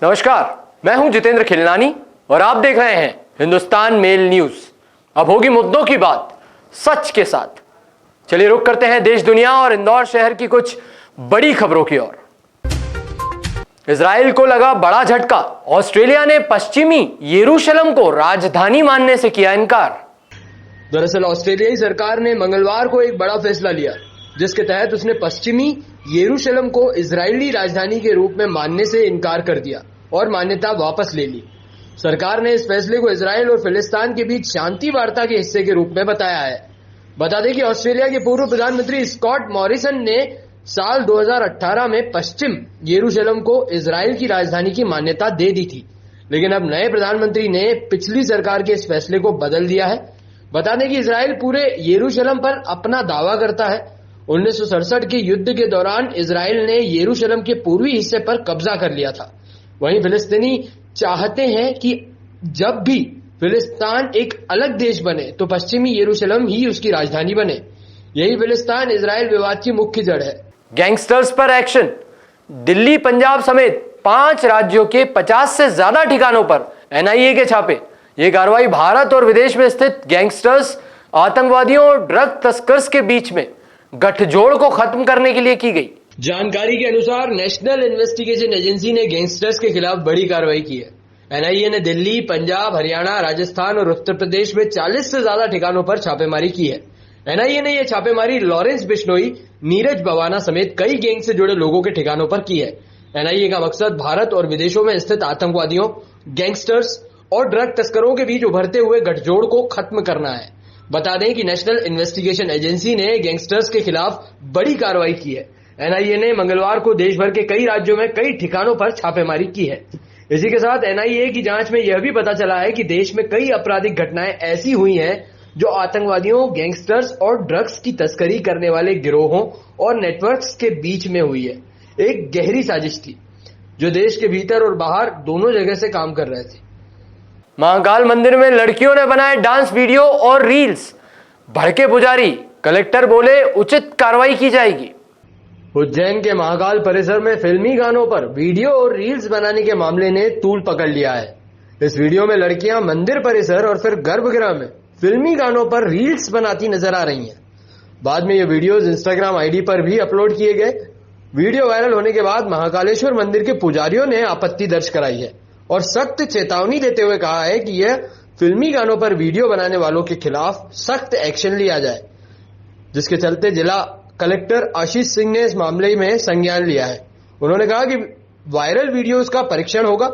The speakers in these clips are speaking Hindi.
नमस्कार, मैं हूं जितेंद्र खिलनानी और आप देख रहे हैं हिंदुस्तान मेल न्यूज। अब होगी मुद्दों की बात सच के साथ। चलिए रुक करते हैं देश दुनिया और इंदौर शहर की कुछ बड़ी खबरों की ओर। इजराइल को लगा बड़ा झटका। ऑस्ट्रेलिया ने पश्चिमी यरूशलेम को राजधानी मानने से किया इनकार। दरअसल ऑस्ट्रेलियाई सरकार ने मंगलवार को एक बड़ा फैसला लिया, जिसके तहत उसने पश्चिमी यरूशलेम को इजरायली राजधानी के रूप में मानने से इनकार कर दिया और मान्यता वापस ले ली। सरकार ने इस फैसले को इजराइल और फिलिस्तीन के बीच शांति वार्ता के हिस्से के रूप में बताया है। बता दें कि ऑस्ट्रेलिया के पूर्व प्रधानमंत्री स्कॉट मॉरिसन ने साल 2018 में पश्चिम यरूशलेम को इजराइल की राजधानी की मान्यता दे दी थी, लेकिन अब नए प्रधानमंत्री ने पिछली सरकार के इस फैसले को बदल दिया है। बता दें कि इजराइल पूरे यरूशलेम पर अपना दावा करता है। 1967 के युद्ध के दौरान इजराइल ने यरूशलेम के पूर्वी हिस्से पर कब्जा कर लिया था। वहीं फिलिस्तीनी चाहते हैं कि जब भी फिलिस्तीन एक अलग देश बने तो पश्चिमी यरूशलेम ही उसकी राजधानी बने। यही फिलिस्तीन इजराइल विवाद की मुख्य जड़ है। गैंगस्टर्स पर एक्शन। दिल्ली, पंजाब समेत 5 राज्यों के 50 से ज्यादा ठिकानों पर एनआईए के छापे। ये कार्रवाई भारत और विदेश में स्थित गैंगस्टर्स, आतंकवादियों और ड्रग तस्कर्स के बीच में गठजोड़ को खत्म करने के लिए की गई। जानकारी के अनुसार नेशनल इन्वेस्टिगेशन एजेंसी ने गैंगस्टर्स के खिलाफ बड़ी कार्रवाई की है। एनआईए ने दिल्ली, पंजाब, हरियाणा, राजस्थान और उत्तर प्रदेश में 40 से ज्यादा ठिकानों पर छापेमारी की है। एनआईए ने यह छापेमारी लॉरेंस बिश्नोई, नीरज बवाना समेत कई गैंग से जुड़े लोगों के ठिकानों पर की है। एनआईए का मकसद भारत और विदेशों में स्थित आतंकवादियों, गैंगस्टर्स और ड्रग तस्करों के बीच उभरते हुए गठजोड़ को खत्म करना है। बता दें कि नेशनल इन्वेस्टिगेशन एजेंसी ने गैंगस्टर्स के खिलाफ बड़ी कार्रवाई की है। एनआईए ने मंगलवार को देश भर के कई राज्यों में कई ठिकानों पर छापेमारी की है। इसी के साथ एनआईए की जांच में यह भी पता चला है कि देश में कई आपराधिक घटनाएं ऐसी हुई हैं जो आतंकवादियों, गैंगस्टर्स और ड्रग्स की तस्करी करने वाले गिरोहों और नेटवर्क्स के बीच में हुई है। एक गहरी साजिश थी जो देश के भीतर और बाहर दोनों जगह से काम कर रहे थे। महाकाल मंदिर में लड़कियों ने बनाए डांस वीडियो और रील्स। भड़के पुजारी, कलेक्टर बोले उचित कार्रवाई की जाएगी। उज्जैन के महाकाल परिसर में फिल्मी गानों पर वीडियो और रील्स बनाने के मामले ने तूल पकड़ लिया है। इस वीडियो में लड़कियां मंदिर परिसर और फिर गर्भगृह में फिल्मी गानों पर रील्स बनाती नजर आ रही हैं। बाद में ये वीडियोस इंस्टाग्राम आईडी पर भी अपलोड किए गए। वीडियो वायरल होने के बाद महाकालेश्वर मंदिर के पुजारियों ने आपत्ति दर्ज कराई है और सख्त चेतावनी देते हुए कहा है कि यह फिल्मी गानों पर वीडियो बनाने वालों के खिलाफ सख्त एक्शन लिया जाए, जिसके चलते जिला कलेक्टर आशीष सिंह ने इस मामले में संज्ञान लिया है। उन्होंने कहा कि वायरल वीडियोस का परीक्षण होगा,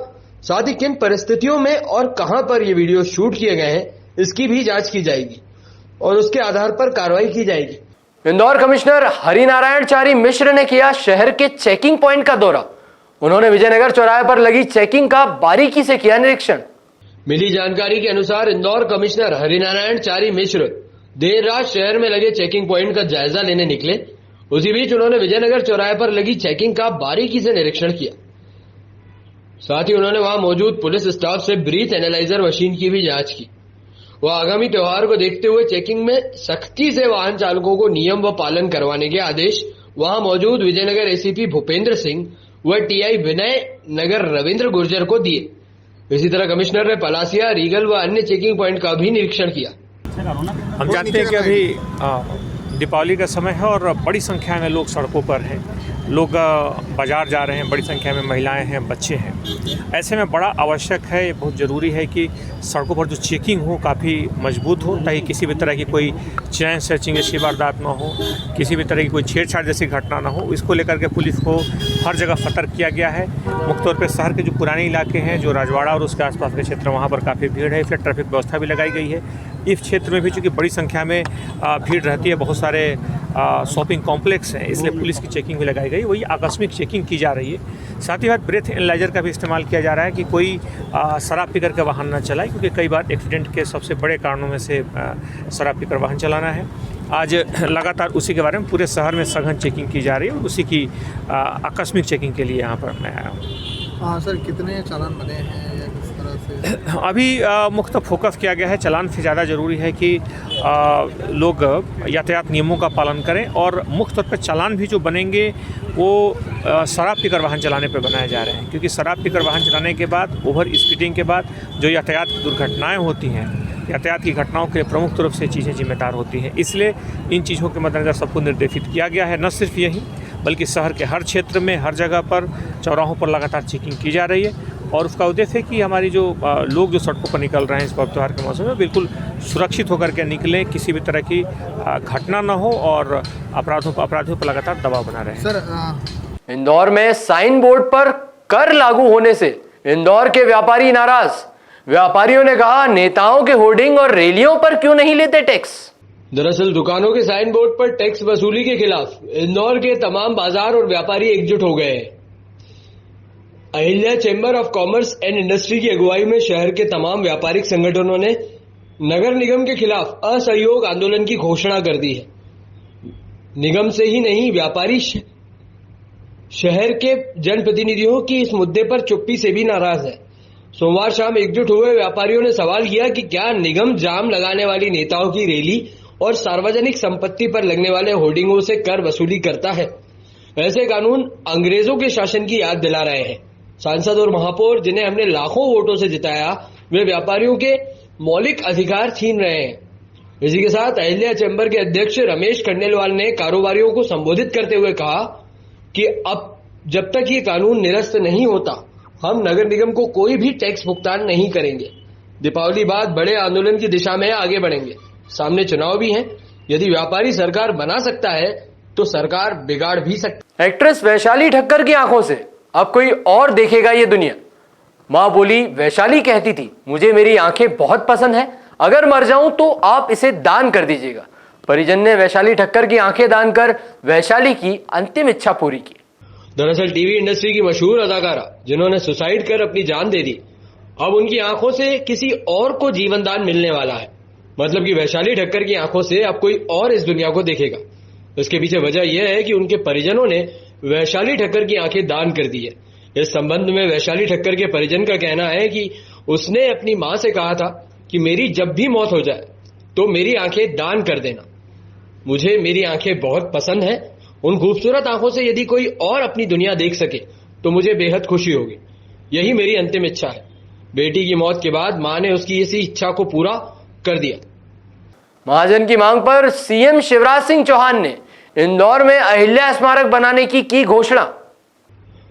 साथ ही किन परिस्थितियों में और कहां पर ये वीडियो शूट किए गए हैं इसकी भी जांच की जाएगी और उसके आधार पर कार्रवाई की जाएगी। इंदौर कमिश्नर हरिनारायण चारी मिश्र ने किया शहर के चेकिंग पॉइंट का दौरा। उन्होंने विजयनगर चौराहे पर लगी चेकिंग का बारीकी से किया निरीक्षण। मिली जानकारी के अनुसार इंदौर कमिश्नर हरिनारायण चारी मिश्र देर रात शहर में लगे चेकिंग पॉइंट का जायजा लेने निकले। उसी बीच उन्होंने विजयनगर चौराहे पर लगी चेकिंग का बारीकी से निरीक्षण किया। साथ ही उन्होंने वहां मौजूद पुलिस स्टाफ से ब्रीथ एनालाइजर मशीन की भी जांच की। वह आगामी त्योहार को देखते हुए चेकिंग में सख्ती से वाहन चालकों को नियम व पालन करवाने के आदेश वहां मौजूद विजयनगर एसीपी भूपेंद्र सिंह व टीआई विनय नगर रविंद्र गुर्जर को दिए। इसी तरह कमिश्नर ने पलासिया, रीगल व अन्य चेकिंग पॉइंट का भी निरीक्षण किया। हम जानते हैं कि अभी दीपावली का समय है और बड़ी संख्या में लोग सड़कों पर हैं। लोग बाजार जा रहे हैं, बड़ी संख्या में महिलाएं हैं, बच्चे हैं। ऐसे में बड़ा आवश्यक है, ये बहुत ज़रूरी है कि सड़कों पर जो चेकिंग हो काफ़ी मजबूत हो, ताकि किसी भी तरह की कोई चैन सर्चिंग जैसी वारदात ना हो, किसी भी तरह की कोई छेड़छाड़ जैसी घटना ना हो। इसको लेकर के पुलिस को हर जगह सतर्क किया गया है। मुख्य तौर पर शहर के जो पुराने इलाके हैं, जो राजवाड़ा और उसके आसपास के क्षेत्र, वहाँ पर काफ़ी भीड़ है, इसलिए ट्रैफिक व्यवस्था भी लगाई गई है। इस क्षेत्र में भी चूँकि बड़ी संख्या में भीड़ रहती है, बहुत सारे शॉपिंग कॉम्प्लेक्स हैं, इसलिए पुलिस की चेकिंग भी लगाई गई। वही आकस्मिक चेकिंग की जा रही है। साथ ही साथ ब्रेथ एनालाइजर का भी इस्तेमाल किया जा रहा है कि कोई शराब पीकर के वाहन न चलाए, क्योंकि कई बार एक्सीडेंट के सबसे बड़े कारणों में से शराब पीकर वाहन चलाना है। आज लगातार उसी के बारे में पूरे शहर में सघन चेकिंग की जा रही है और उसी की आकस्मिक चेकिंग के लिए यहाँ पर मैं आया हूँ। हाँ सर, कितने चालान बने हैं या किस तरह से? अभी मुख्य फोकस किया गया है चालान से ज़्यादा ज़रूरी है कि लोग यातायात नियमों का पालन करें और मुख्य तौर पर चालान भी जो बनेंगे वो शराब पीकर वाहन चलाने पर बनाए जा रहे हैं, क्योंकि शराब पीकर वाहन चलाने के बाद ओवर स्पीडिंग के बाद जो यातायात की दुर्घटनाएँ होती हैं, यातायात की घटनाओं के प्रमुख रूप से चीज़ें जिम्मेदार होती हैं। इसलिए इन चीज़ों के मद्देनज़र सबको निर्देशित किया गया है। न सिर्फ यही बल्कि शहर के हर क्षेत्र में हर जगह पर चौराहों पर लगातार चेकिंग की जा रही है और उसका उद्देश्य है कि हमारी जो लोग जो सड़कों पर निकल रहे हैं इस पर्व त्योहार के मौसम में बिल्कुल सुरक्षित होकर के निकलें, किसी भी तरह की घटना न हो और अपराधियों पर लगातार दबाव बना रहे हैं। सर इंदौर में साइन बोर्ड पर कर लागू होने से इंदौर के व्यापारी नाराज। व्यापारियों ने कहा, नेताओं के होर्डिंग और रैलियों पर क्यों नहीं लेते टैक्स। दरअसल दुकानों के साइन बोर्ड पर टैक्स वसूली के खिलाफ इंदौर के तमाम बाजार और व्यापारी एकजुट हो गए हैं। Ahilya chamber of commerce and industry की अगुवाई में शहर के तमाम व्यापारिक संगठनों ने नगर निगम के खिलाफ असहयोग आंदोलन की घोषणा कर दी है। निगम से ही नहीं, व्यापारी शहर के जनप्रतिनिधियों की इस मुद्दे पर चुप्पी से भी नाराज है। सोमवार शाम एकजुट हुए व्यापारियों ने सवाल किया कि क्या निगम जाम लगाने वाली नेताओं की रैली और सार्वजनिक संपत्ति पर लगने वाले होर्डिंगों से कर वसूली करता है। ऐसे कानून अंग्रेजों के शासन की याद दिला रहे हैं। सांसद और महापौर, जिन्हें हमने लाखों वोटों से जिताया, वे व्यापारियों के मौलिक अधिकार छीन रहे हैं। इसी के साथ अहिल्या चैम्बर के अध्यक्ष रमेश खंडेलवाल ने कारोबारियों को संबोधित करते हुए कहा कि अब जब तक ये कानून निरस्त नहीं होता, हम नगर निगम को कोई भी टैक्स भुगतान नहीं करेंगे। दीपावली बाद बड़े आंदोलन की दिशा में आगे बढ़ेंगे। सामने चुनाव भी हैं। यदि व्यापारी सरकार बना सकता है तो सरकार बिगाड़ भी सकती है। एक्ट्रेस वैशाली ठक्कर की आंखों से अब कोई और देखेगा ये दुनिया। मां बोली, वैशाली कहती थी, मुझे मेरी आंखें बहुत पसंद है, अगर मर जाऊं तो आप इसे दान कर दीजिएगा। परिजन ने वैशाली ठक्कर की आंखें दान कर वैशाली की अंतिम इच्छा पूरी की। दरअसल टीवी इंडस्ट्री की मशहूर अदाकारा, जिन्होंने सुसाइड कर अपनी जान दे दी, अब उनकी आंखों से किसी और को जीवन दान मिलने वाला है। मतलब कि वैशाली ठक्कर की आंखों से अब कोई और इस दुनिया को देखेगा। इसके पीछे वजह यह है कि उनके परिजनों ने वैशाली ठक्कर की आंखें दान कर दी है। इस संबंध में वैशाली ठक्कर के परिजन का कहना है कि उसने अपनी मां से कहा था कि मेरी जब भी मौत हो जाए तो मेरी आंखें दान कर देना। मुझे मेरी आंखें बहुत पसंद है। उन खूबसूरत आंखों से यदि कोई और अपनी दुनिया देख सके तो मुझे बेहद खुशी होगी। यही मेरी अंतिम इच्छा है। बेटी की मौत के बाद मां ने उसकी इसी इच्छा को पूरा कर दिया। महाजन की मांग पर सीएम शिवराज सिंह चौहान ने इंदौर में अहिल्या स्मारक बनाने की घोषणा।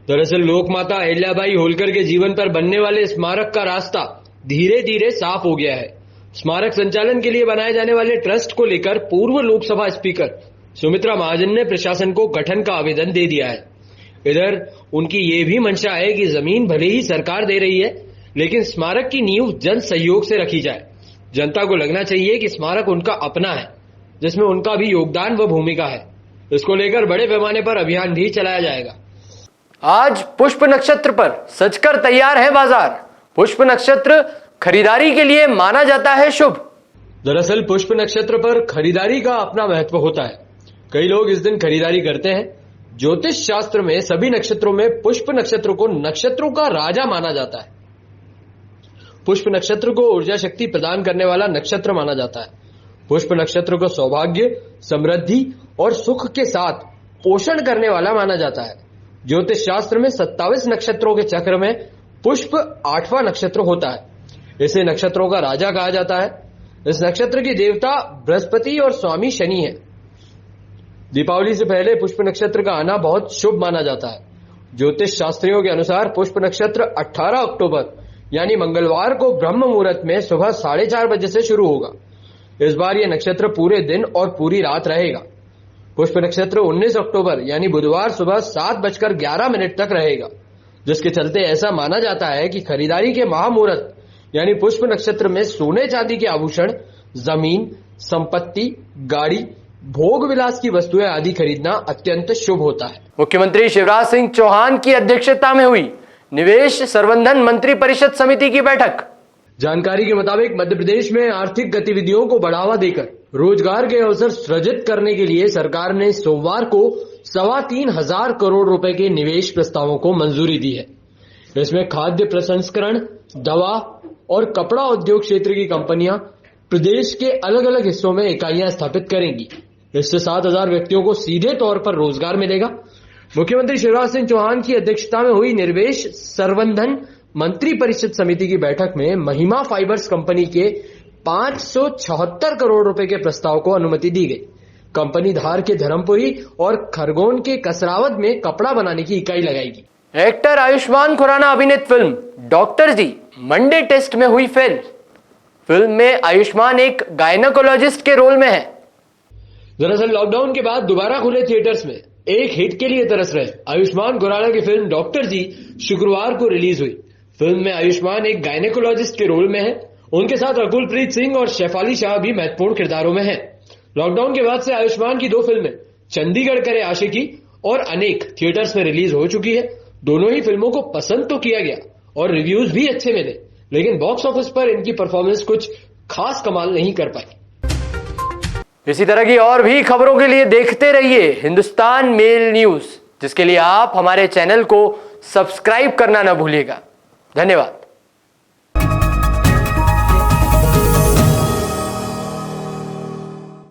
दरअसल लोकमाता अहिल्याबाई होलकर के जीवन पर बनने वाले स्मारक का रास्ता धीरे धीरे साफ हो गया है। स्मारक संचालन के लिए बनाए जाने वाले ट्रस्ट को लेकर पूर्व लोकसभा स्पीकर सुमित्रा महाजन ने प्रशासन को गठन का आवेदन दे दिया है। इधर उनकी ये भी मंशा है कि जमीन भले ही सरकार दे रही है, लेकिन स्मारक की नींव जन सहयोग से रखी जाए। जनता को लगना चाहिए कि स्मारक उनका अपना है, जिसमें उनका भी योगदान व भूमिका है। इसको लेकर बड़े पैमाने पर अभियान भी चलाया जाएगा। आज पुष्प नक्षत्र पर सजकर तैयार है बाजार। पुष्प नक्षत्र खरीदारी के लिए माना जाता है शुभ। दरअसल पुष्प नक्षत्र पर खरीदारी का अपना महत्व होता है। कई लोग इस दिन खरीदारी करते हैं। ज्योतिष शास्त्र में सभी नक्षत्रों में पुष्प नक्षत्र को नक्षत्रों का राजा माना जाता है। पुष्प नक्षत्र को ऊर्जा शक्ति प्रदान करने वाला नक्षत्र माना जाता है। पुष्प नक्षत्र को सौभाग्य, समृद्धि और सुख के साथ पोषण करने वाला माना जाता है। ज्योतिष शास्त्र में 27 नक्षत्रों के चक्र में पुष्प 8वां नक्षत्र होता है। इसे नक्षत्रों का राजा कहा जाता है। इस नक्षत्र की देवता बृहस्पति और स्वामी शनि है। दीपावली से पहले पुष्प नक्षत्र का आना बहुत शुभ माना जाता है। ज्योतिष शास्त्रियों के अनुसार पुष्प नक्षत्र 18 अक्टूबर यानी मंगलवार को ब्रह्म मुहूर्त में सुबह 4:30 बजे से शुरू होगा। इस बार यह नक्षत्र पूरे दिन और पूरी रात रहेगा। पुष्प नक्षत्र 19 अक्टूबर यानी बुधवार सुबह 7:11 तक रहेगा, जिसके चलते ऐसा माना जाता है कि खरीदारी के महामुहूर्त यानी पुष्प नक्षत्र में सोने चांदी के आभूषण, जमीन, संपत्ति, गाड़ी, भोग विलास की वस्तुएं आदि खरीदना अत्यंत शुभ होता है। मुख्यमंत्री शिवराज सिंह चौहान की अध्यक्षता में हुई निवेश संवर्धन मंत्री परिषद समिति की बैठक। जानकारी के मुताबिक मध्य प्रदेश में आर्थिक गतिविधियों को बढ़ावा देकर रोजगार के अवसर सृजित करने के लिए सरकार ने सोमवार को 3,25,000 करोड़ रुपए के निवेश प्रस्तावों को मंजूरी दी है। इसमें खाद्य प्रसंस्करण, दवा, और कपड़ा उद्योग क्षेत्र की कंपनियां प्रदेश के अलग अलग हिस्सों में इकाइयां स्थापित करेंगी। इससे 7,000 व्यक्तियों को सीधे तौर पर रोजगार मिलेगा। मुख्यमंत्री शिवराज सिंह चौहान की अध्यक्षता में हुई निर्वेश संवर्धन मंत्री परिषद समिति की बैठक में महिमा फाइबर्स कंपनी के 576 करोड़ रुपए के प्रस्ताव को अनुमति दी गई। कंपनी धार के धर्मपुरी और खरगोन के कसरावद में कपड़ा बनाने की इकाई लगाएगी। एक्टर आयुष्मान खुराना अभिनीत फिल्म डॉक्टर जी मंडे टेस्ट में हुई फेल। फिल्म में आयुष्मान एक गायनेकोलॉजिस्ट के रोल में है। दरअसल लॉकडाउन के बाद दोबारा खुले थिएटर्स में एक हिट के लिए तरस रहे आयुष्मान खुराना की फिल्म डॉक्टर जी शुक्रवार को रिलीज हुई। फिल्म में आयुष्मान एक गायनेकोलॉजिस्ट के रोल में है। उनके साथ रकुलप्रीत सिंह और शेफाली शाह भी महत्वपूर्ण किरदारों में हैं। लॉकडाउन के बाद से आयुष्मान की 2 फिल्में चंडीगढ़ करे आशिकी और अनेक थिएटर्स में रिलीज हो चुकी है। दोनों ही फिल्मों को पसंद तो किया गया और रिव्यूज भी अच्छे मिले, लेकिन बॉक्स ऑफिस पर इनकी परफॉर्मेंस कुछ खास कमाल नहीं कर पाई। इसी तरह की और भी खबरों के लिए देखते रहिए हिंदुस्तान मेल न्यूज, जिसके लिए आप हमारे चैनल को सब्सक्राइब करना ना भूलिएगा। धन्यवाद।